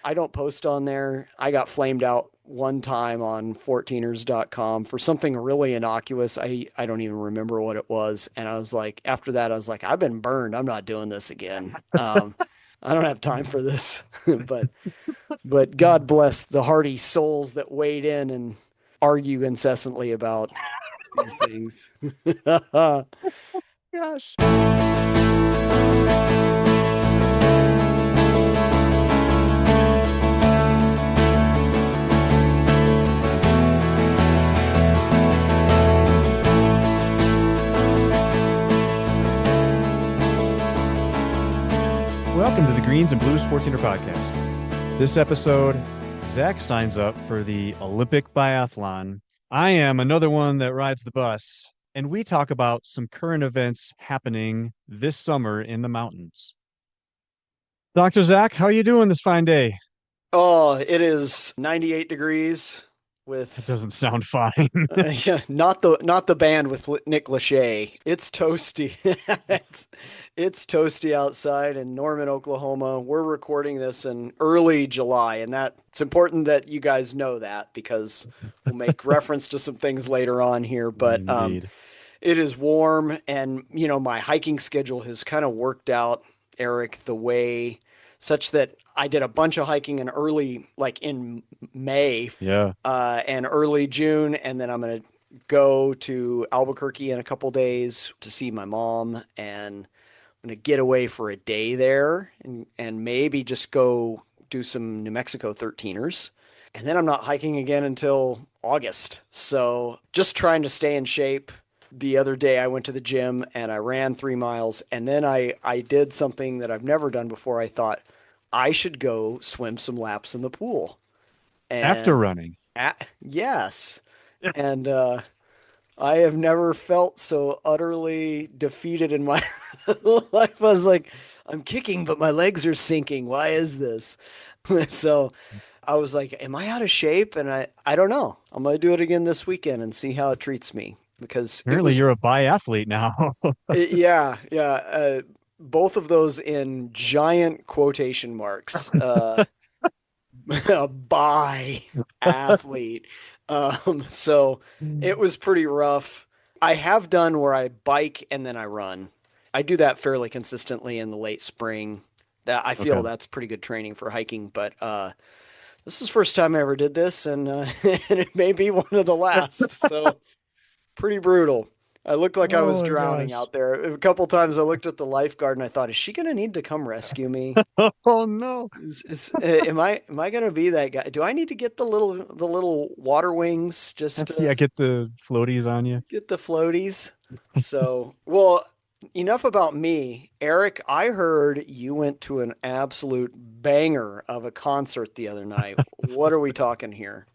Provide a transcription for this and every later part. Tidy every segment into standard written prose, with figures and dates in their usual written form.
I don't post on there. I got flamed out one time on 14ers.com for something really innocuous. I don't even remember what it was. And I was like, after that, I was like, I've been burned. I'm not doing this again. I don't have time for this. But God bless the hardy souls that wade in and argue incessantly about these things. Gosh. Welcome to the Greens and Blues Sports Center podcast. This episode, Zach signs up for the Olympic biathlon. I am another one that rides the bus, and we talk about some current events happening this summer in the mountains. Dr. Zach, how are you doing this fine day? Oh, it is 98 degrees That with doesn't sound fine. yeah, not the band with Nick Lachey. It's toasty. it's toasty outside in Norman, Oklahoma. We're recording this in early July, and it's important that you guys know that because we'll make reference to some things later on here. But Indeed. it is warm, and my hiking schedule has kind of worked out, Eric, the way such that I did a bunch of hiking like in May, Yeah. and early June, and then I'm gonna go to Albuquerque in a couple days to see my mom, and I'm gonna get away for a day there, and maybe just go do some New Mexico 13ers, and then I'm not hiking again until August. So just trying to stay in shape. The other day I went to the gym and I ran 3 miles, and then I did something that I've never done before. I thought I should go swim some laps in the pool. After And running. yes. And I have never felt so utterly defeated in my life. I was like, I'm kicking, but my legs are sinking. Why is this? So I was like, am I out of shape? And I don't know. I'm going to do it again this weekend and see how it treats me because it Apparently, was, you're a biathlete now. yeah, yeah. Both of those in giant quotation marks. A bi athlete. So it was pretty rough. I have done where I bike and then I run. I do that fairly consistently in the late spring. That I feel Okay. that's pretty good training for hiking, but this is the first time I ever did this, and and it may be one of the last. So pretty brutal. I looked like I was Oh my drowning gosh. out there. A couple times I looked at the lifeguard and I thought, is she going to need to come rescue me? Oh no. Am I gonna be that guy? Do I need to get the little water wings just Yeah, to get the floaties on you. get the floaties? So, well, enough about me. Eric, I heard you went to an absolute banger of a concert the other night. What are we talking here?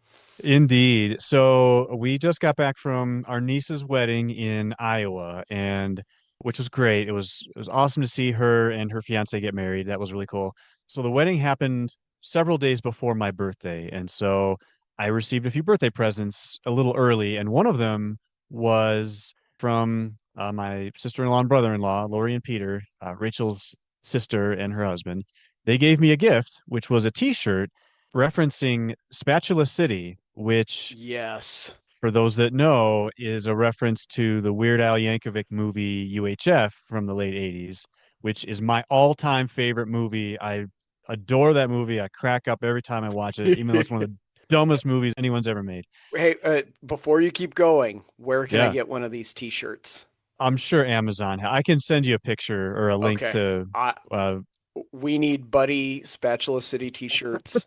Indeed. So we just got back from our niece's wedding in Iowa, and which was great. It was awesome to see her and her fiance get married. That was really cool. So the wedding happened several days before my birthday, and so I received a few birthday presents a little early, and one of them was from my sister-in-law and brother-in-law, Lori and Peter, Rachel's sister and her husband. They gave me a gift, which was a t-shirt referencing Spatula City, which, Yes. for those that know, is a reference to the Weird Al Yankovic movie UHF from the late 80s, which is my all-time favorite movie. I adore that movie. I crack up every time I watch it, even though it's one of the dumbest movies anyone's ever made. Hey, before you keep going, where can I Yeah, get one of these t-shirts? I'm sure Amazon. I can send you a picture or a link Okay. to. I Uh, We need Buddy Spatula City t-shirts.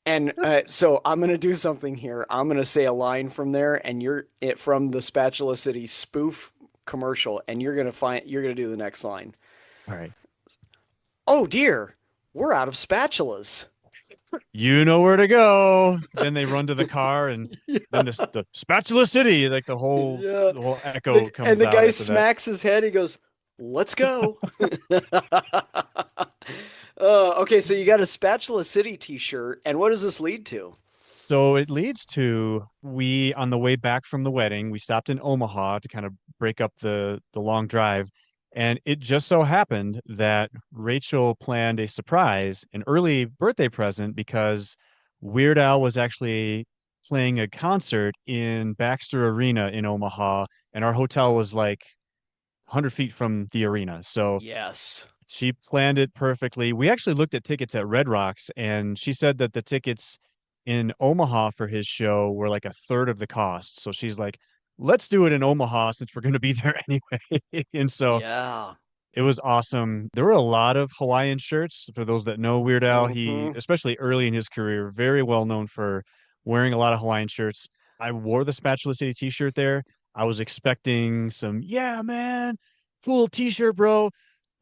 And so I'm gonna do something here. I'm gonna say a line from there, and you're it from the Spatula City spoof commercial, and you're gonna do the next line. all right, Oh dear, we're out of spatulas. you know where to go. Then they run to the car, and then the Spatula City, like Yeah. the whole echo And comes the out guy after that. smacks his head. He goes, "Let's go." Okay, so you got a Spatula City t-shirt, and what does this lead to? So it leads to, on the way back from the wedding, we stopped in Omaha to kind of break up the long drive. And it just so happened that Rachel planned a surprise, an early birthday present, because Weird Al was actually playing a concert in Baxter Arena in Omaha, and our hotel was like 100 feet from the arena. So Yes. she planned it perfectly. We actually looked at tickets at Red Rocks, and she said that the tickets in Omaha for his show were like a third of the cost. So she's like, let's do it in Omaha since we're going to be there anyway. And so Yeah. it was awesome. There were a lot of Hawaiian shirts. For those that know Weird Al, he, Hmm. especially early in his career, very well known for wearing a lot of Hawaiian shirts. I wore the Spatula City t-shirt there. I was expecting some, yeah, man, cool t-shirt, bro.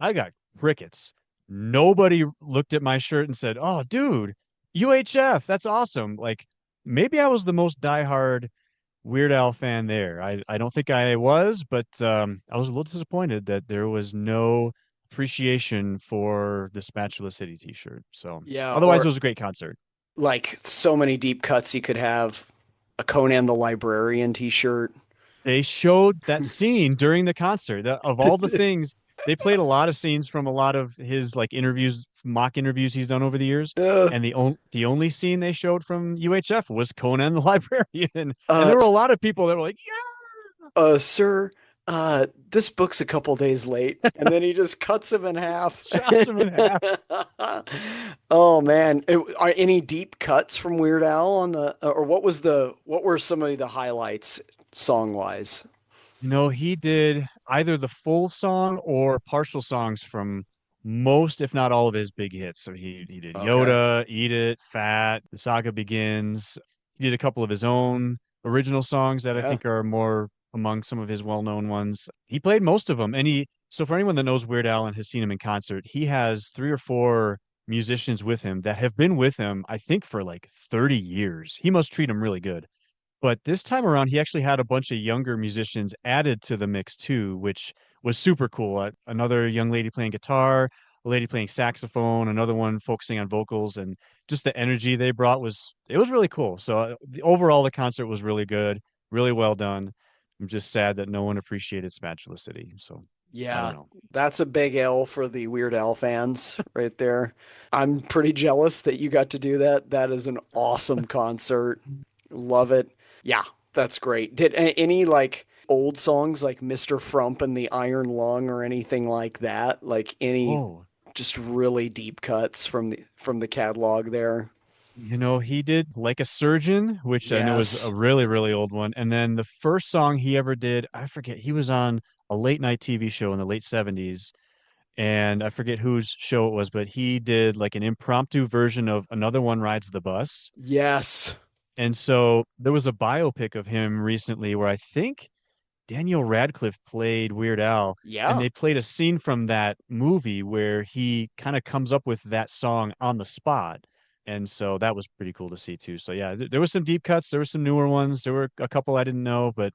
I got crickets. Nobody looked at my shirt and said, "Oh, dude, UHF, that's awesome." Like maybe I was the most diehard Weird Al fan there. I don't think I was, but I was a little disappointed that there was no appreciation for the Spatula City t-shirt. So Yeah. otherwise, it Or was a great concert. like so many deep cuts you could have a Conan the Librarian t-shirt. They showed that scene during the concert. Of all the things, they played a lot of scenes from a lot of his like interviews, mock interviews he's done over the years. Uh, And the only scene they showed from UHF was Conan the Librarian. And uh, there were a lot of people that were like, sir, this book's a couple days late, and then he just cuts him in half. chops him in half. Oh man, are any deep cuts from Weird Al on the, or what were some of the highlights song wise? No, he did either the full song or partial songs from most, if not all, of his big hits. So he did Okay. Yoda, Eat It, Fat, The Saga Begins. He did a couple of his own original songs that I Yeah. think are more among some of his well-known ones. He played most of them, and so for anyone that knows Weird Al and has seen him in concert, he has three or four musicians with him that have been with him, I think, for like 30 years. He must treat them really good. But this time around, he actually had a bunch of younger musicians added to the mix too, which was super cool. Another young lady playing guitar, a lady playing saxophone, another one focusing on vocals, and just the energy they brought was really cool. So overall, the concert was really good, really well done. I'm just sad that no one appreciated Spatula City. So I don't Yeah, know. that's a big L for the Weird Al fans right there. I'm pretty jealous that you got to do that. That is an awesome concert. Love it. Yeah, that's great. Did any like old songs like Mr. Frump and the Iron Lung or anything like that? Like any Oh, just really deep cuts from the catalog there? he did Like a Surgeon, which I know is a Yes. really, really old one. And then the first song he ever did, I forget, he was on a late night TV show in the late 70s. And I forget whose show it was, but he did like an impromptu version of Another One Rides the Bus. Yes. And so there was a biopic of him recently where I think Daniel Radcliffe played Weird Al, and Yeah. they played a scene from that movie where he kind of comes up with that song on the spot. And so that was pretty cool to see too. So yeah, there was some deep cuts, there were some newer ones, there were a couple I didn't know, but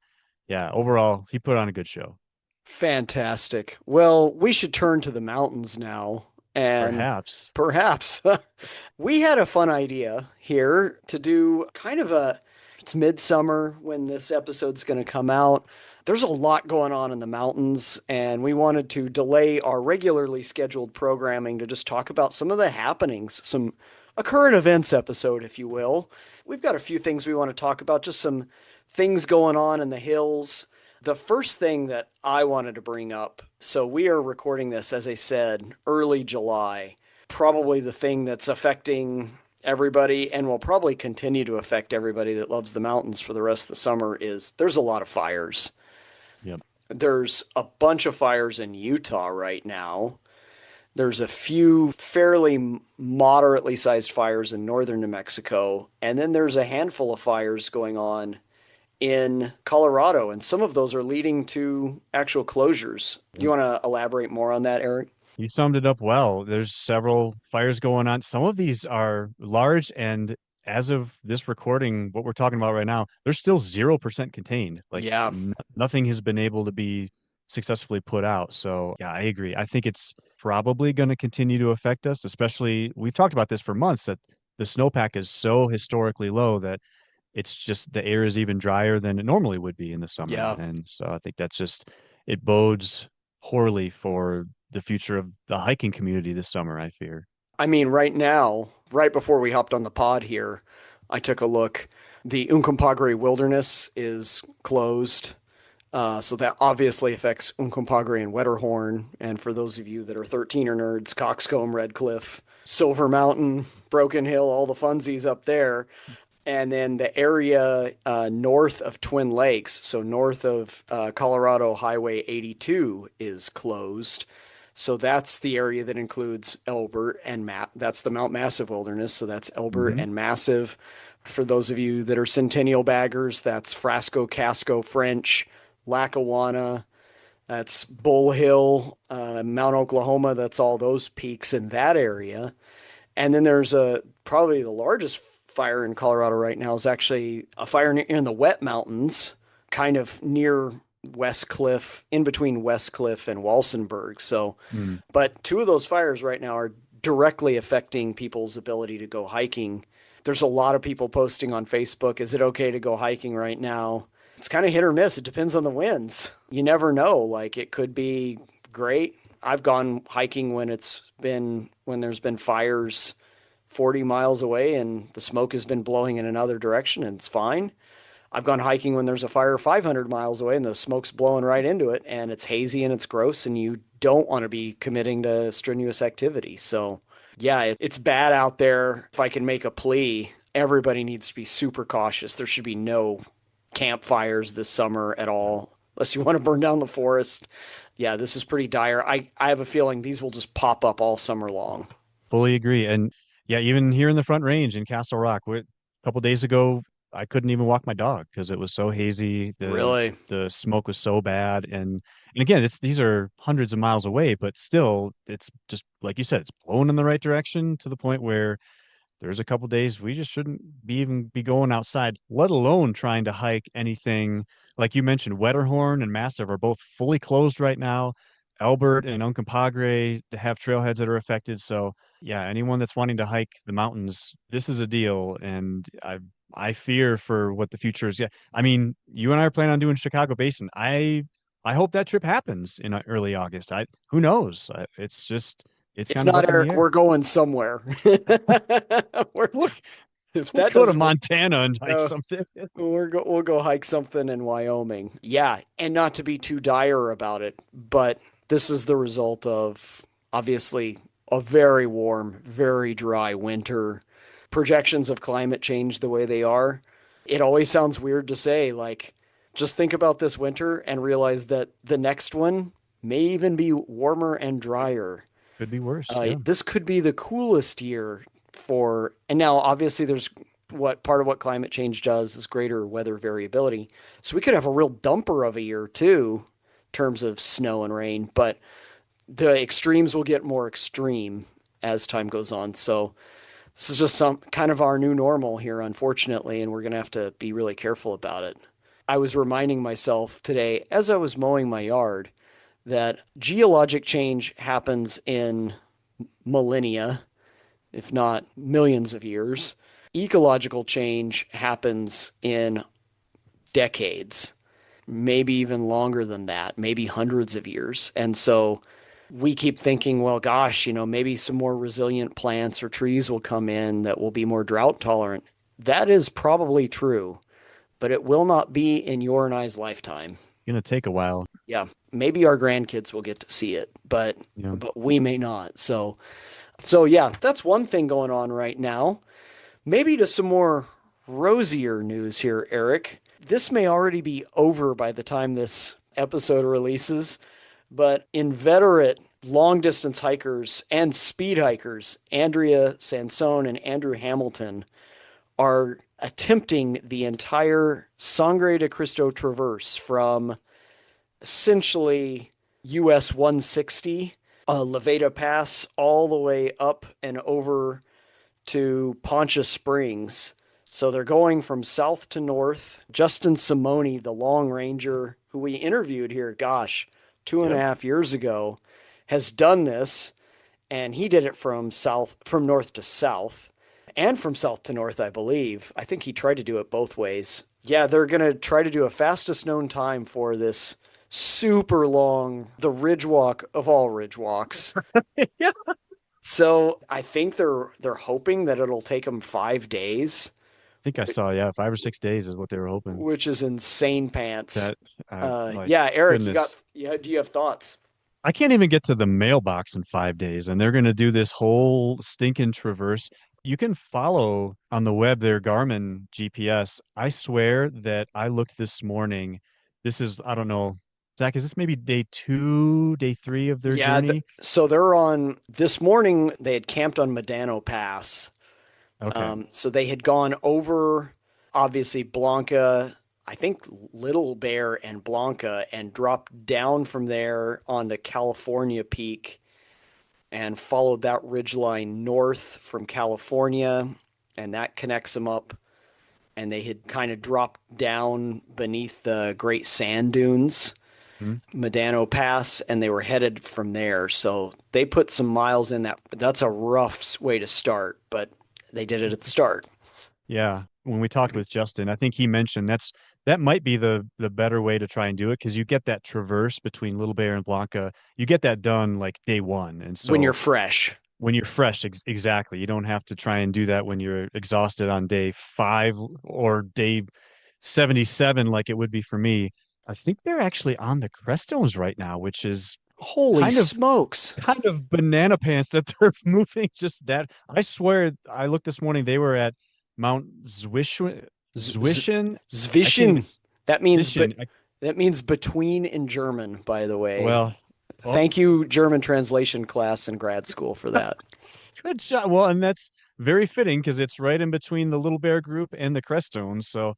yeah, overall he put on a good show. Fantastic. Well, we should turn to the mountains now and Perhaps. perhaps we had a fun idea here to do kind of it's midsummer when this episode's going to come out. There's a lot going on in the mountains, and we wanted to delay our regularly scheduled programming to just talk about some of the happenings, a current events episode, if you will. We've got a few things we want to talk about, just some things going on in the hills. The first thing that I wanted to bring up, so we are recording this, as I said, early July. Probably the thing that's affecting everybody and will probably continue to affect everybody that loves the mountains for the rest of the summer is there's a lot of fires. Yep. There's a bunch of fires in Utah right now. There's a few fairly moderately sized fires in northern New Mexico. And then there's a handful of fires going on in Colorado, and some of those are leading to actual closures. Do you want to elaborate more on that, Eric? You summed it up well. There's several fires going on. Some of these are large, and as of this recording, what we're talking about right now, they're still 0% contained. Like Yeah. nothing has been able to be successfully put out. So, yeah, I agree. I think it's probably going to continue to affect us, especially we've talked about this for months that the snowpack is so historically low that it's just the air is even drier than it normally would be in the summer. Yeah. And so I think that's just it bodes poorly for the future of the hiking community this summer, I fear. I mean, right now, right before we hopped on the pod here, I took a look. The Uncompahgre Wilderness is closed. So that obviously affects Uncompahgre and Wetterhorn. And for those of you that are 13er nerds, Coxcomb, Red Cliff, Silver Mountain, Broken Hill, all the funsies up there. And then the area north of Twin Lakes, so north of Colorado Highway 82, is closed. So that's the area that includes Elbert and that's the Mount Massive Wilderness. So that's Elbert Hmm. and Massive. For those of you that are Centennial baggers, that's Frasco, Casco, French, Lackawanna. That's Bull Hill, Mount Oklahoma. That's all those peaks in that area. And then there's probably the largest fire in Colorado right now is actually a fire in the Wet Mountains, kind of near West Cliff, in between West Cliff and Walsenburg. So, Mm. but two of those fires right now are directly affecting people's ability to go hiking. There's a lot of people posting on Facebook, is it okay to go hiking right now? It's kind of hit or miss. It depends on the winds. You never know. Like it could be great. I've gone hiking when there's been fires 40 miles away and the smoke has been blowing in another direction and it's fine. I've gone hiking when there's a fire 500 miles away and the smoke's blowing right into it and it's hazy and it's gross and you don't want to be committing to strenuous activity. So, yeah, it's bad out there. If I can make a plea, everybody needs to be super cautious. There should be no campfires this summer at all, unless you want to burn down the forest. Yeah, this is pretty dire. I have a feeling these will just pop up all summer long. Fully agree. And yeah, even here in the Front Range in Castle Rock, a couple days ago, I couldn't even walk my dog because it was so hazy. Really? The smoke was so bad. And again, these are hundreds of miles away, but still, it's just like you said, it's blowing in the right direction to the point where there's a couple days we just shouldn't be going outside, let alone trying to hike anything. Like you mentioned, Wetterhorn and Massive are both fully closed right now. Albert and Uncompahgre have trailheads that are affected. So yeah, anyone that's wanting to hike the mountains, this is a deal. And I fear for what the future is. Yeah, I mean, you and I are planning on doing Chicago Basin. I hope that trip happens in early August. I Who knows? It's If kind of not, up in the Eric, air. we're going somewhere. we're, Look, if we'll that go to doesn't work, Montana and hike uh, something. we'll go hike something in Wyoming. Yeah, and not to be too dire about it, but this is the result of obviously a very warm, very dry winter. Projections of climate change the way they are. It always sounds weird to say, like, just think about this winter and realize that the next one may even be warmer and drier. Could be worse. Yeah. This could be the coolest year for, and now obviously there's what part of what climate change does is greater weather variability. So we could have a real dumper of a year too, in terms of snow and rain, but the extremes will get more extreme as time goes on. So this is just some kind of our new normal here, unfortunately, and we're going to have to be really careful about it. I was reminding myself today as I was mowing my yard that geologic change happens in millennia, if not millions of years. Ecological change happens in decades, maybe even longer than that, maybe hundreds of years. And so we keep thinking, well, gosh, maybe some more resilient plants or trees will come in that will be more drought tolerant. That is probably true, but it will not be in your and I's lifetime. Gonna take a while. Yeah, maybe our grandkids will get to see it, but You know, we may not. So yeah, that's one thing going on right now. Maybe to some more rosier news here, Eric. This may already be over by the time this episode releases, but inveterate long distance hikers and speed hikers, Andrea Sansone and Andrew Hamilton, are attempting the entire Sangre de Cristo Traverse from essentially US 160, Levada Pass, all the way up and over to Poncha Springs. So they're going from south to north. Justin Simoni, the Long Ranger, who we interviewed here, gosh, two and a yep. half years ago, has done this, and he did it from north to south, and from south to north, I believe. I think he tried to do it both ways. Yeah, they're gonna try to do a fastest known time for this super long, the ridge walk of all ridge walks. Yeah. So I think they're hoping that it'll take them 5 days, Think I saw, yeah, 5 or 6 days is what they were hoping. which is insane pants. That like Yeah, Eric, goodness. do you have thoughts? I can't even get to the mailbox in 5 days, and they're gonna do this whole stinking traverse. You can follow on the web their Garmin GPS. I swear that I looked this morning. This is, I don't know, Zach, is this maybe day two, day three of their Yeah, journey? so they're on this morning. They had camped on Medano Pass. Okay. So they had gone over, obviously, Blanca, I think Little Bear and Blanca, and dropped down from there onto California Peak and followed that ridge line north from California, and that connects them up. And they had kind of dropped down beneath the Great Sand Dunes, Hmm. Medano Pass, and they were headed from there. So they put some miles in that. That's a rough way to start, but they did it at the start. Yeah. When we talked with Justin, I think he mentioned that might be the better way to try and do it because you get that traverse between Little Bear and Blanca. You get that done like day one. And When you're so fresh. when you're fresh, exactly. You don't have to try and do that when you're exhausted on day five or day 77, like it would be for me. I think they're actually on the Crestones right now, which is Holy kind of smokes. banana pants that they're moving just that. I swear I looked this morning, they were at Mount Z- z- Zwishin. I can't even Zwischen. That means but Zwishin. that means between in German, by the way. Well, well, Thank you, German translation class in grad school for that. good job. Well, and that's very fitting because it's right in between the Little Bear group and the Crestones. So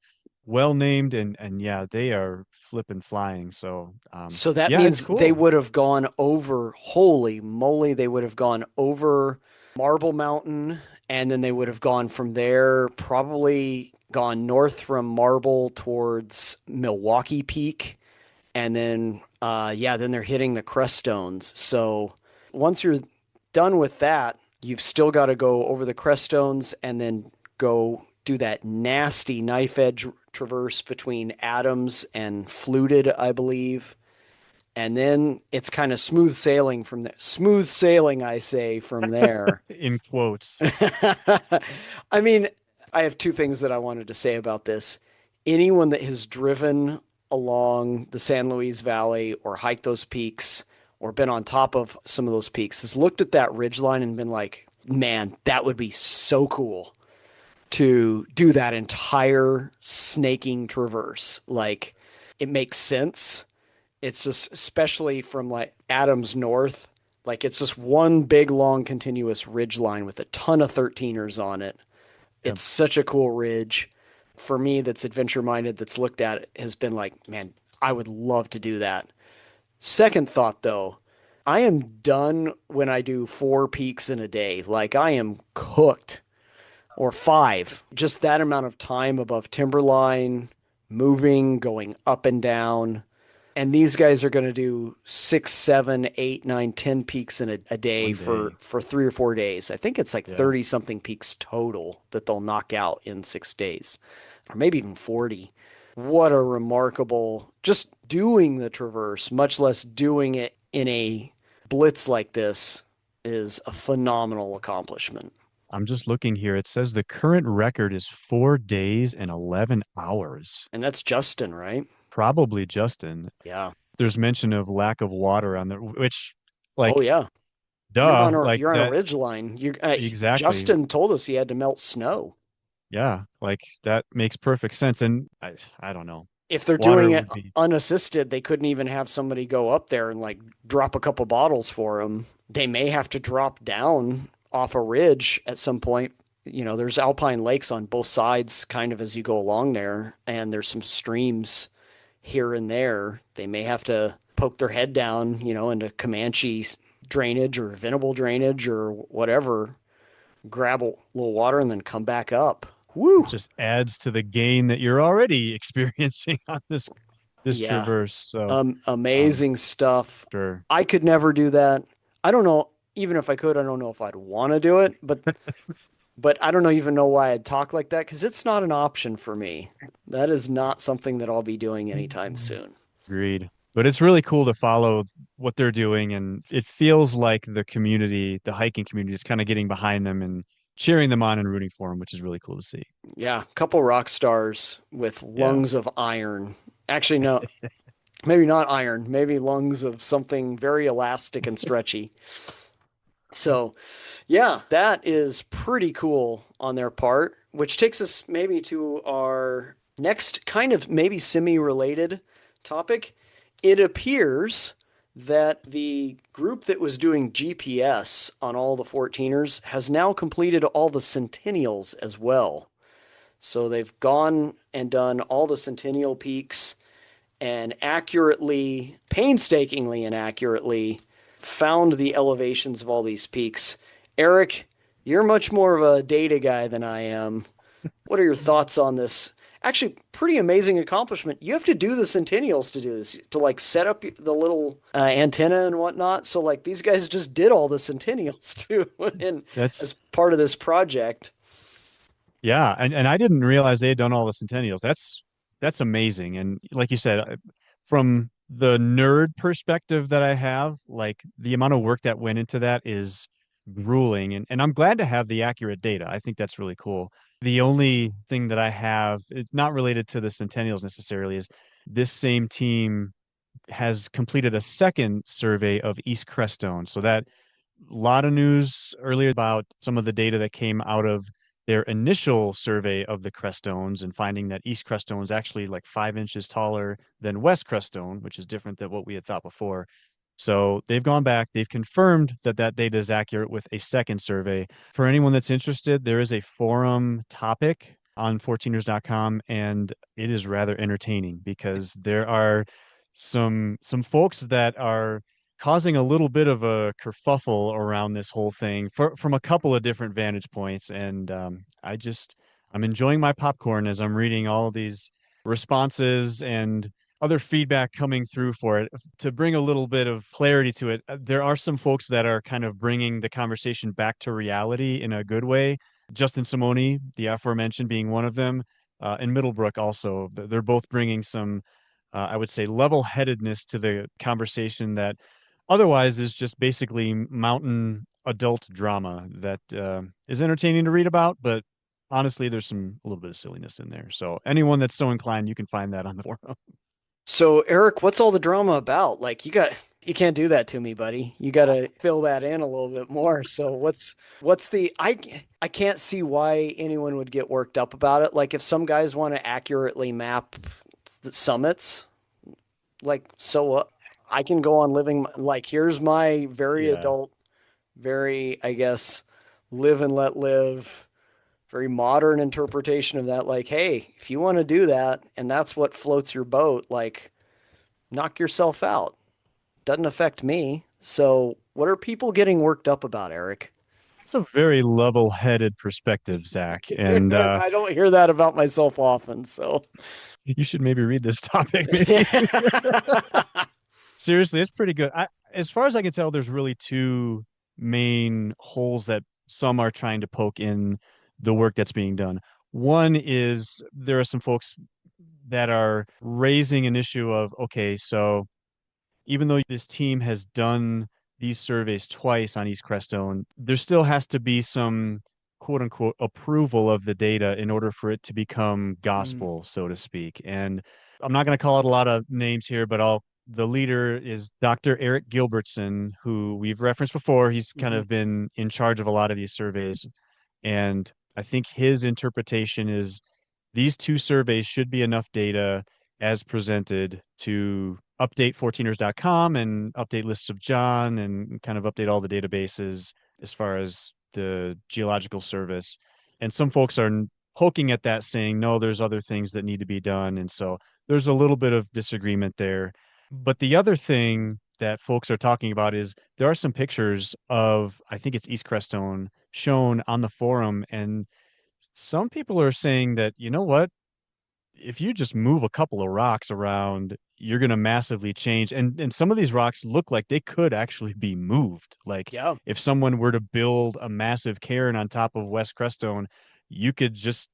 well named and yeah, they are flipping flying. So So that yeah, it's means they cool. would have gone over, holy moly, they would have gone over Marble Mountain, and then they would have gone from there, probably gone north from Marble towards Milwaukee Peak, and then yeah, then they're hitting the Crestones. So once you're done with that, you've still got to go over the Crestones and then go do that nasty knife edge traverse between Adams and Fluted, I believe. And then it's kind of smooth sailing from there. Smooth sailing, I say, from there. In quotes. I mean, I have two things that I wanted to say about this. Anyone that has driven along the San Luis Valley or hiked those peaks or been on top of some of those peaks has looked at that ridge line and been like, man, that would be so cool to do that entire snaking traverse. Like, it makes sense. It's just, especially from like Adams North, like it's just one big long continuous ridge line with a ton of 13ers on it. Yep. It's such a cool ridge. For me, that's adventure minded, that's looked at it, has been like, man, I would love to do that. Second thought though, I am done when I do 4 peaks in a day. Like I am cooked, or 5. Just that amount of time above timberline, moving, going up and down. And these guys are going to do 6, 7, 8, 9, 10 peaks in a day One day. for 3 or 4 days. I think it's like Yeah. 30 something peaks total that they'll knock out in 6 days, or maybe even 40. What a remarkable, just doing the traverse, much less doing it in a blitz like this, is a phenomenal accomplishment. I'm just looking here. It says the current record is 4 days and 11 hours. And that's Justin, right? Probably Justin. Yeah. There's mention of lack of water on there, which, Oh like, yeah. duh, like You're on a that. ridge line. Exactly. Justin told us he had to melt snow. Yeah, like that makes perfect sense. And I don't know. If they're Water doing it would be, unassisted, they couldn't even have somebody go up there and like drop a couple bottles for them. They may have to drop down off a ridge at some point. You know, there's alpine lakes on both sides kind of as you go along there, and there's some streams here and there. They may have to poke their head down, you know, into Comanche drainage or Venable drainage or whatever, grab a little water and then come back up. it Woo! just adds to the gain that you're already experiencing on this Yeah. traverse. So, um, Amazing stuff. sure. I could never do that. I don't know, even if I could, I don't know if I'd want to do it, but I don't know even know why I'd talk like that because it's not an option for me. That is not something that I'll be doing anytime soon. Agreed. But it's really cool to follow what they're doing, and it feels like the community, the hiking community, is kind of getting behind them and cheering them on and rooting for them, which is really cool to see. Yeah, a couple rock stars with Yeah. lungs of iron. Actually, no, maybe not iron, maybe lungs of something very elastic and stretchy. So, yeah, that is pretty cool on their part, which takes us maybe to our next kind of maybe semi-related topic. It appears that the group that was doing GPS on all the 14ers has now completed all the Centennials as well. So they've gone and done all the Centennial peaks and accurately, painstakingly and accurately found the elevations of all these peaks. Eric, you're much more of a data guy than I am. What are your thoughts on this? Actually, pretty amazing accomplishment. You have to do the Centennials to do this, to like set up the little antenna and whatnot. So like these guys just did all the Centennials too, and That's as part of this project. Yeah, and I didn't realize they had done all the Centennials. That's amazing. And like you said, from the nerd perspective that I have, like the amount of work that went into that is grueling. And I'm glad to have the accurate data. I think that's really cool. The only thing that I have, it's not related to the Centennials necessarily, is this same team has completed a second survey of East Crestone. So that lot of news earlier about some of the data that came out of their initial survey of the Crestones and finding that East Crestone is actually like 5 inches taller than West Crestone, which is different than what we had thought before. So they've gone back, they've confirmed that that data is accurate with a second survey. For anyone that's interested, there is a forum topic on 14ers.com, and it is rather entertaining because there are some folks that are causing a little bit of a kerfuffle around this whole thing from a couple of different vantage points. And I'm enjoying my popcorn as I'm reading all of these responses and other feedback coming through for it. To bring a little bit of clarity to it, there are some folks that are kind of bringing the conversation back to reality in a good way. Justin Simoni, the aforementioned, being one of them, and Middlebrook also. They're both bringing some, I would say, level-headedness to the conversation that otherwise is just basically mountain adult drama that is entertaining to read about, but honestly, there's a little bit of silliness in there. So anyone that's so inclined, you can find that on the forum. So, Eric, what's all the drama about? Like you can't do that to me, buddy. You got to fill that in a little bit more. So, what's the I can't see why anyone would get worked up about it. Like if some guys want to accurately map the summits, like so what? I can go on living like here's my very Yeah. adult, very I guess live and let live, very modern interpretation of that. Like, hey, if you want to do that and that's what floats your boat, like knock yourself out. Doesn't affect me. So, what are people getting worked up about, Eric? It's a very level-headed perspective, Zach, and I don't hear that about myself often. So, you should maybe read this topic. Maybe seriously, it's pretty good. As far as I can tell, there's really two main holes that some are trying to poke in the work that's being done. One is there are some folks that are raising an issue of, okay, so even though this team has done these surveys twice on East Crestone, there still has to be some quote unquote approval of the data in order for it to become mm, gospel, so to speak. And I'm not going to call out a lot of names here, but the leader is Dr. Eric Gilbertson, who we've referenced before. He's kind mhm. of been in charge of a lot of these surveys. And I think his interpretation is these two surveys should be enough data as presented to update 14ers.com and update lists of John and kind of update all the databases as far as the geological service. And some folks are poking at that saying, no, there's other things that need to be done. And so there's a little bit of disagreement there. But the other thing that folks are talking about is there are some pictures of, I think it's East Crestone, shown on the forum. And some people are saying that, you know what? If you just move a couple of rocks around, you're going to massively change. And some of these rocks look like they could actually be moved. Like Yeah. if someone were to build a massive cairn on top of West Crestone, you could just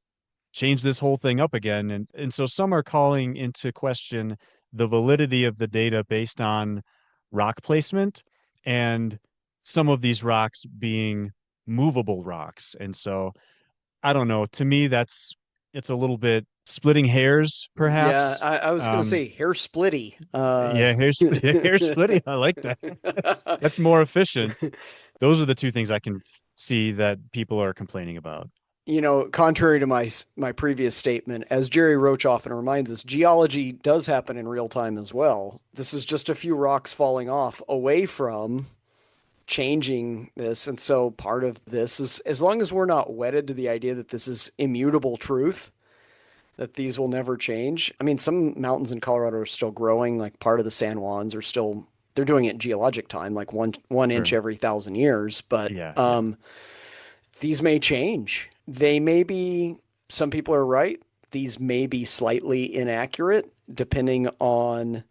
change this whole thing up again. And so some are calling into question the validity of the data based on rock placement and some of these rocks being movable rocks. And so I don't know. To me, it's a little bit splitting hairs, Yeah, perhaps. I was gonna say hair splitty. Yeah, hair splitting. I like that. That's more efficient. Those are the two things I can see that people are complaining about. Contrary to my previous statement, as Jerry Roach often reminds us, geology does happen in real time as well. This is just a few rocks falling off away from changing this. And so part of this is, as long as we're not wedded to the idea that this is immutable truth, that these will never change. I mean, some mountains in Colorado are still growing, like part of the San Juans are still, they're doing it in geologic time, like one inch Sure. every 1,000 years. But Yeah, yeah. these may change. They may be, some people are right. These may be slightly inaccurate depending on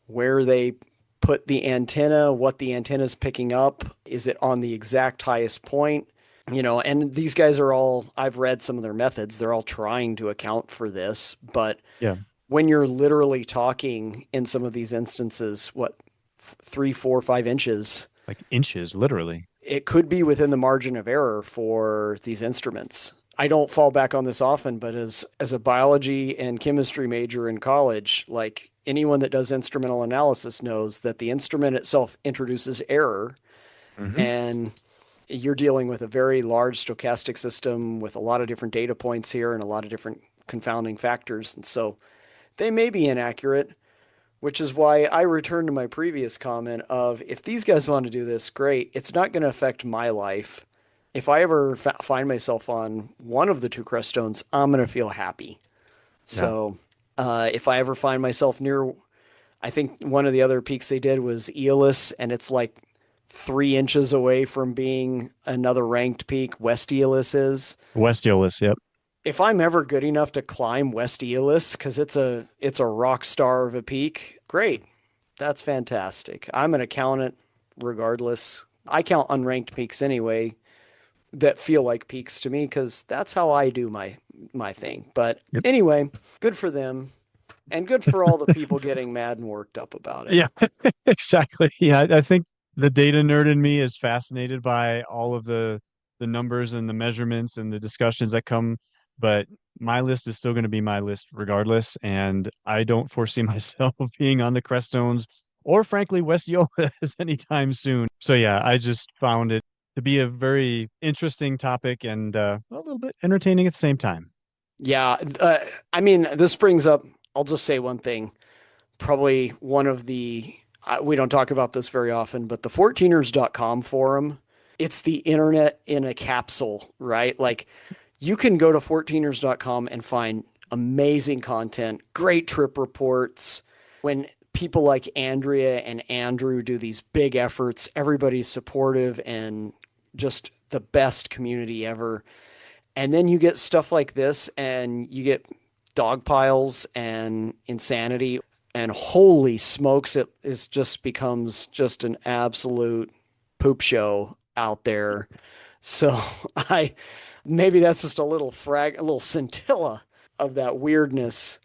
where they put the antenna, what the antenna is picking up. Is it on the exact highest point? And these guys are all, I've read some of their methods. They're all trying to account for this. But Yeah. when you're literally talking in some of these instances, what, 3, 4, 5 inches, Like inches, literally. it could be within the margin of error for these instruments. I don't fall back on this often, but as a biology and chemistry major in college, like anyone that does instrumental analysis knows that the instrument itself introduces error, Hmm. and you're dealing with a very large stochastic system with a lot of different data points here and a lot of different confounding factors. And so they may be inaccurate, which is why I return to my previous comment of, if these guys want to do this, great. It's not going to affect my life. If I ever find myself on one of the two crest stones, I'm going to feel happy. Yeah. So if I ever find myself near, I think one of the other peaks they did was Aeolus, and it's like 3 inches away from being another ranked peak. West Aeolus is. West Eolis, yep. If I'm ever good enough to climb West Aeolus, because it's a rock star of a peak, great. That's fantastic. I'm going to count it regardless. I count unranked peaks anyway that feel like peaks to me because that's how I do my thing. But Yep. anyway, good for them and good for all the people getting mad and worked up about it. Yeah, exactly. Yeah, I think the data nerd in me is fascinated by all of the numbers and the measurements and the discussions that come, but my list is still going to be my list regardless, and I don't foresee myself being on the Crestones or frankly West Yolas anytime soon. So yeah, I just found it to be a very interesting topic and a little bit entertaining at the same time. Yeah, I mean, this brings up, I'll just say one thing. Probably one of the, we don't talk about this very often, but the 14ers.com forum, it's the internet in a capsule, right? Like, you can go to 14ers.com and find amazing content, great trip reports. When people like Andrea and Andrew do these big efforts, everybody's supportive and just the best community ever. And then you get stuff like this, and you get dog piles and insanity. And holy smokes, it is just becomes just an absolute poop show out there. So I maybe that's just a little scintilla of that weirdness.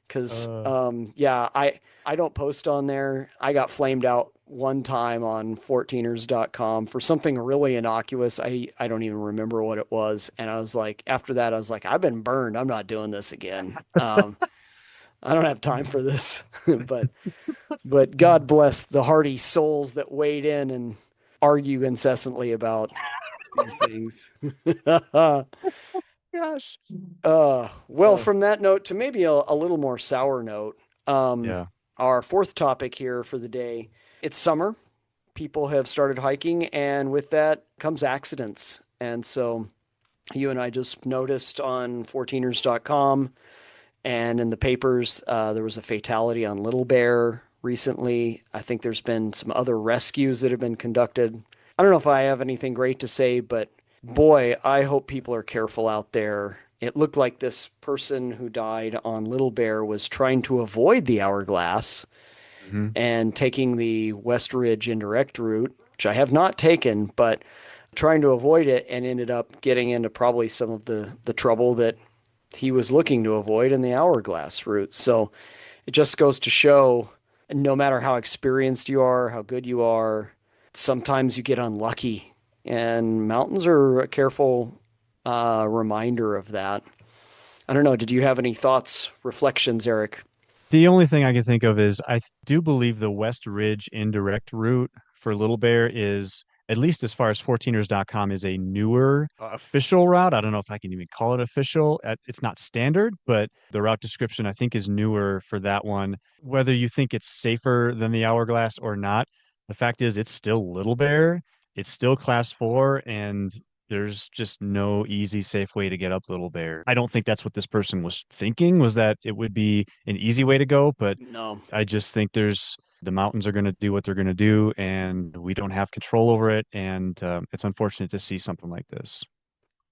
Because Uh, yeah, I don't post on there. I got flamed out one time on 14ers.com for something really innocuous. I don't even remember what it was. And I was like, after that, I was like, I've been burned. I'm not doing this again. I don't have time for this. but God bless the hardy souls that wade in and argue incessantly about these things. Gosh. Well, Uh, from that note to maybe a little more sour note, um, yeah. our fourth topic here for the day, it's summer. People have started hiking, and with that comes accidents. And so you and I just noticed on 14ers.com and in the papers, there was a fatality on Little Bear recently. I think there's been some other rescues that have been conducted. I don't know if I have anything great to say, but boy, I hope people are careful out there. It looked like this person who died on Little Bear was trying to avoid the hourglass Hmm. and taking the West Ridge indirect route, which I have not taken, but trying to avoid it and ended up getting into probably some of the trouble that he was looking to avoid in the hourglass route. So it just goes to show no matter how experienced you are, how good you are, sometimes you get unlucky. And mountains are a careful reminder of that. I don't know. Did you have any thoughts, reflections, Eric? The only thing I can think of is I do believe the West Ridge indirect route for Little Bear is, at least as far as 14ers.com, is a newer official route. I don't know if I can even call it official. It's not standard, but the route description I think is newer for that one. Whether you think it's safer than the Hourglass or not, the fact is it's still Little Bear. It's still class 4, and there's just no easy, safe way to get up Little Bear. I don't think that's what this person was thinking, was that it would be an easy way to go, but No. I just think the mountains are going to do what they're going to do, and we don't have control over it. And it's unfortunate to see something like this.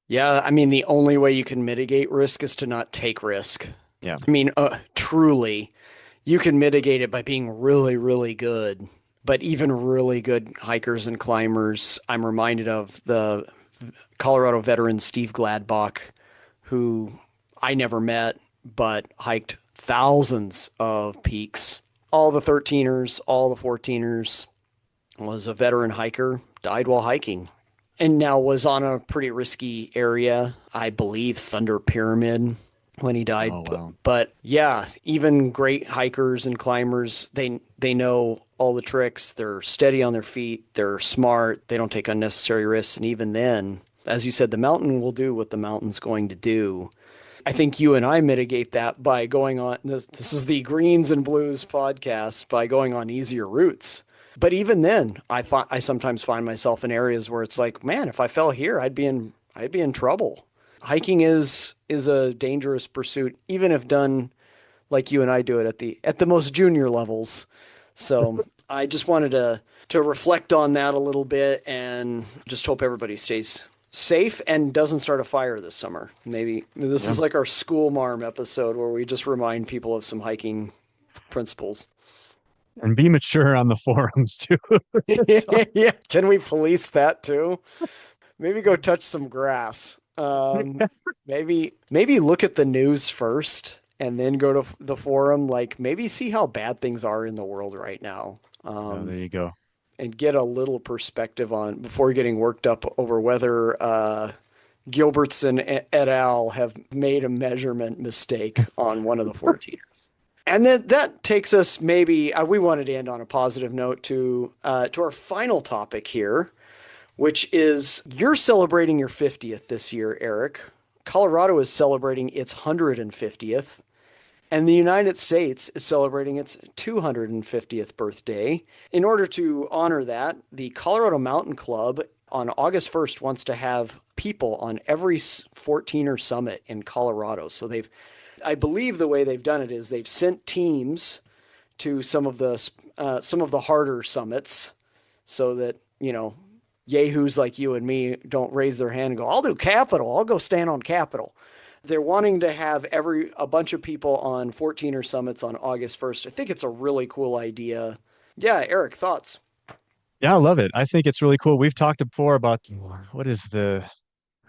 Yeah, I mean, the only way you can mitigate risk is to not take risk. Yeah. I mean, truly, you can mitigate it by being really, really good. But even really good hikers and climbers, I'm reminded of the Colorado veteran Steve Gladbach, who I never met, but hiked thousands of peaks. All the 13ers, all the 14ers, was a veteran hiker, died while hiking, and now was on a pretty risky area. I believe Thunder Pyramid when he died. Oh, wow. But yeah, even great hikers and climbers, they know all the tricks. They're steady on their feet. They're smart. They don't take unnecessary risks. And even then, as you said, the mountain will do what the mountain's going to do. I think you and I mitigate that by going on this. This is the Greens and Blues podcast, by going on easier routes. But even then, I sometimes find myself in areas where it's like, man, if I fell here, I'd be in trouble. Hiking is a dangerous pursuit, even if done like you and I do it at the most junior levels. So I just wanted to reflect on that a little bit, and just hope everybody stays safe and doesn't start a fire this summer. Maybe this Yeah. is like our school marm episode where we just remind people of some hiking principles. And be mature on the forums too. So, Yeah, can we police that too? Maybe go touch some grass. Maybe look at the news first and then go to the forum. Like maybe see how bad things are in the world right now, there you go. and get a little perspective on before getting worked up over whether Gilbertson et al. Have made a measurement mistake on one of the 14ers. And then that takes us maybe we wanted to end on a positive note to our final topic here, which is you're celebrating your 50th this year, Eric. Colorado is celebrating its 150th, and the United States is celebrating its 250th birthday. In order to honor that, the Colorado Mountain Club on August 1st wants to have people on every 14er summit in Colorado. So I believe the way they've done it is they've sent teams to some of the harder summits, so that yahoos like you and me don't raise their hand and go, "I'll do Capitol. I'll go stand on Capitol." They're wanting to have a bunch of people on 14er summits on August 1st. I think it's a really cool idea. Yeah, Eric, thoughts? Yeah, I love it. I think it's really cool. We've talked before about what is the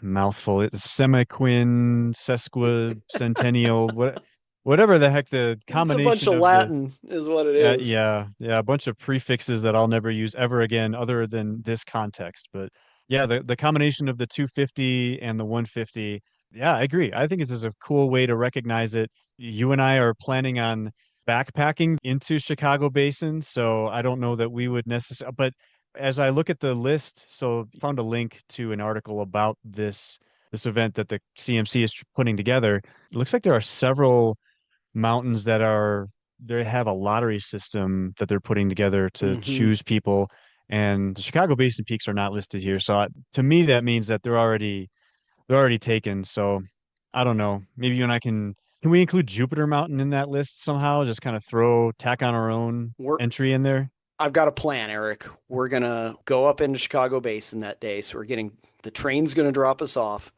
mouthful? It's semiquin, sesquicentennial, whatever the heck the It's a bunch combination of of the Latin, is what it is. yeah, a bunch of prefixes that I'll never use ever again other than this context. But yeah, the combination of the 250 and the 150, yeah, I agree. I think this is a cool way to recognize it. You and I are planning on backpacking into Chicago Basin, so I don't know that we would necessarily, but as I look at the list, so found a link to an article about this event that the CMC is putting together. It looks like there are several mountains that are they have a lottery system that they're putting together to Hmm. choose people, and the Chicago Basin peaks are not listed here. So to me, that means that they're already taken. So I don't know. Maybe you and I can we include Jupiter Mountain in that list somehow? Just kind of tack on our own We're entry in there. I've got a plan, Eric. We're gonna go up into Chicago Basin that day. So the train's gonna drop us off.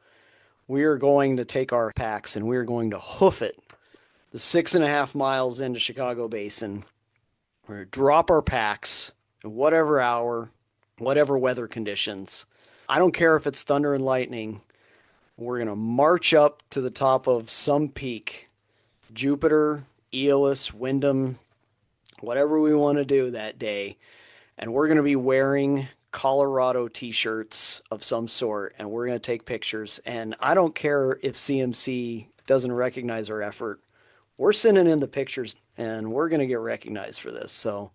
We are going to take our packs and we are going to hoof it the 6.5 miles into Chicago Basin. We're going to drop our packs at whatever hour, whatever weather conditions. I don't care if it's thunder and lightning. We're going to march up to the top of some peak, Jupiter, Eolus, Wyndham, whatever we want to do that day. And we're going to be wearing Colorado t-shirts of some sort, and we're going to take pictures. And I don't care if CMC doesn't recognize our effort. We're sending in the pictures, and we're going to get recognized for this. So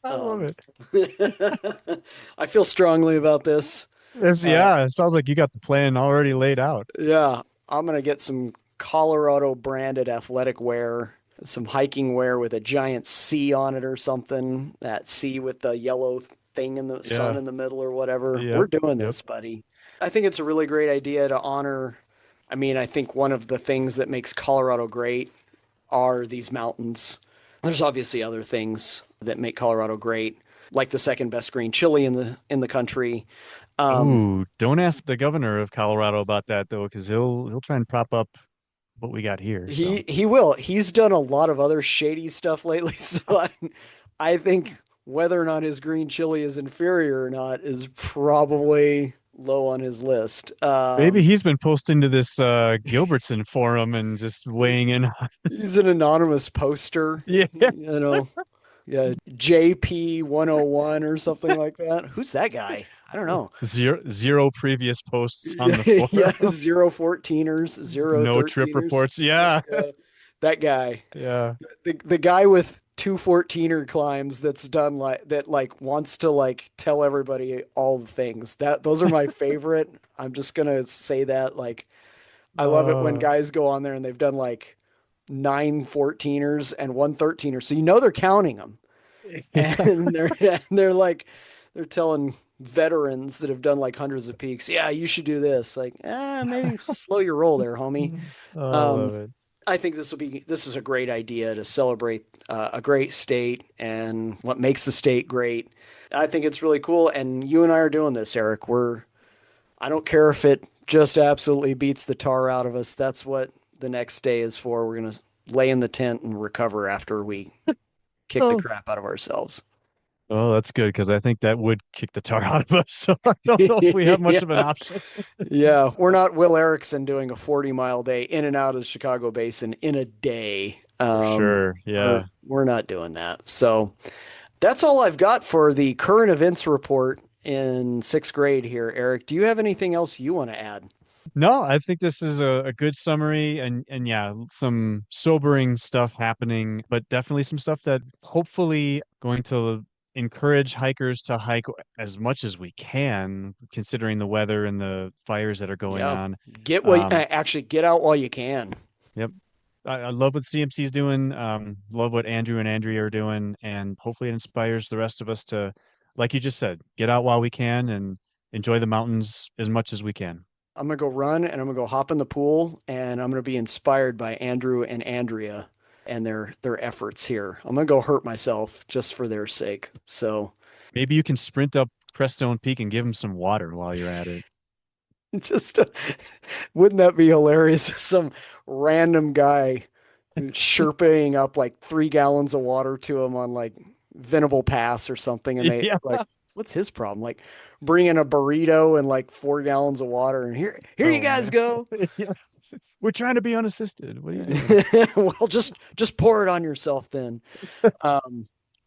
I love um, it. I feel strongly about this. Uh, Yeah, it sounds like you got the plan already laid out. yeah, I'm going to get some Colorado branded athletic wear, some hiking wear with a giant C on it or something. That C with the yellow thing in the sun Yeah. in the middle or whatever. We're Yep. doing Yep. this, buddy. I think it's a really great idea to honor. I mean, I think one of the things that makes Colorado great are these mountains. There's obviously other things that make Colorado great, like the second best green chili in the country. Um, Ooh, don't ask the governor of Colorado about that though, because he'll try and prop up what we got here. So he will. He's done a lot of other shady stuff lately, so I think whether or not his green chili is inferior or not is probably low on his list. maybe he's been posting to this Gilbertson forum and just weighing in. He's an anonymous poster, Yeah. you know. Yeah, JP 101 or something like that. Who's that guy? I don't know. Zero previous posts on the Yeah, forum. 014ers, No trip 013ers. reports. Yeah. That guy. Yeah. The guy with two 14er climbs that's done like that like wants to like tell everybody all the things. That those are my favorite. I'm just gonna say that like I love it when Uh, guys go on there and they've done like 9 14ers and 1 13er. So you know they're counting them. And they're like they're telling veterans that have done like hundreds of peaks, yeah, you should do this. Like, maybe slow your roll there, homie. oh, I Um, love it. I think this is a great idea to celebrate a great state and what makes the state great. I think it's really cool, and you and I are doing this, Eric. I don't care if it just absolutely beats the tar out of us. That's what the next day is for. We're gonna lay in the tent and recover after we kick the Oh, crap out of ourselves. oh, that's good because I think that would kick the tar out of us. So I don't know if we have much of an Yeah. option. Yeah, we're not Will Erickson doing a 40-mile day in and out of the Chicago Basin in a day. For sure. Yeah. We're not doing that. So that's all I've got for the current events report in sixth grade here, Eric. Do you have anything else you want to add? No, I think this is a good summary and yeah, some sobering stuff happening, but definitely some stuff that hopefully going to encourage hikers to hike as much as we can, considering the weather and the fires that are going Yeah, on. get actually get out while you can. Yep. I love what CMC is doing. Love what Andrew and Andrea are doing, and hopefully it inspires the rest of us to, like you just said, get out while we can and enjoy the mountains as much as we can. I'm gonna go run and I'm gonna go hop in the pool and I'm gonna be inspired by Andrew and Andrea and their efforts here. I'm gonna go hurt myself just for their sake. So Maybe you can sprint up Crestone Peak and give them some water while you're at it. just wouldn't that be hilarious? Some random guy sherping up like 3 gallons of water to him on like Venable Pass or something, and they Yeah. like, what's his problem? Like bringing a burrito and like 4 gallons of water, and here you Oh guys man. go. Yeah. We're trying to be unassisted. What are you doing? Well, just pour it on yourself then.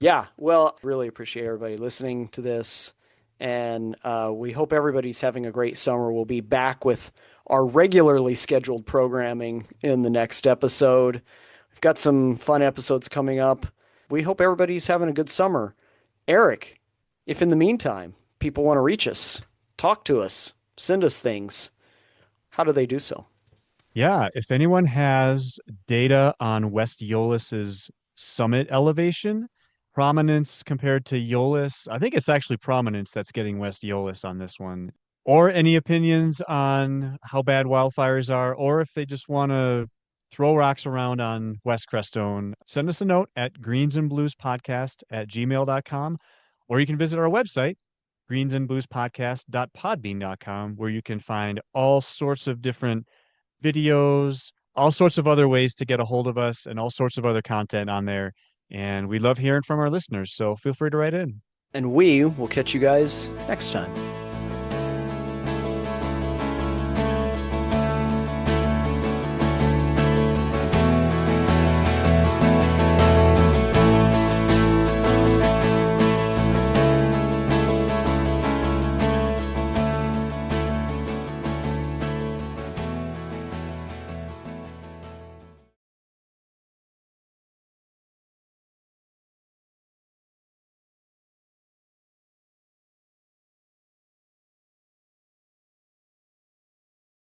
Yeah, well, really appreciate everybody listening to this, and we hope everybody's having a great summer. We'll be back with our regularly scheduled programming in the next episode. We've got some fun episodes coming up. We hope everybody's having a good summer. Eric, if in the meantime people want to reach us, talk to us, send us things, how do they do so? Yeah, if anyone has data on West Eolis's summit elevation, prominence compared to Eolis, I think it's actually prominence that's getting West Eolis on this one. Or any opinions on how bad wildfires are, or if they just want to throw rocks around on West Crestone, send us a note at greensandbluespodcast@gmail.com, or you can visit our website, greensandbluespodcast.podbean.com, where you can find all sorts of different videos, all sorts of other ways to get a hold of us, and all sorts of other content on there. And we love hearing from our listeners. So feel free to write in. And we will catch you guys next time.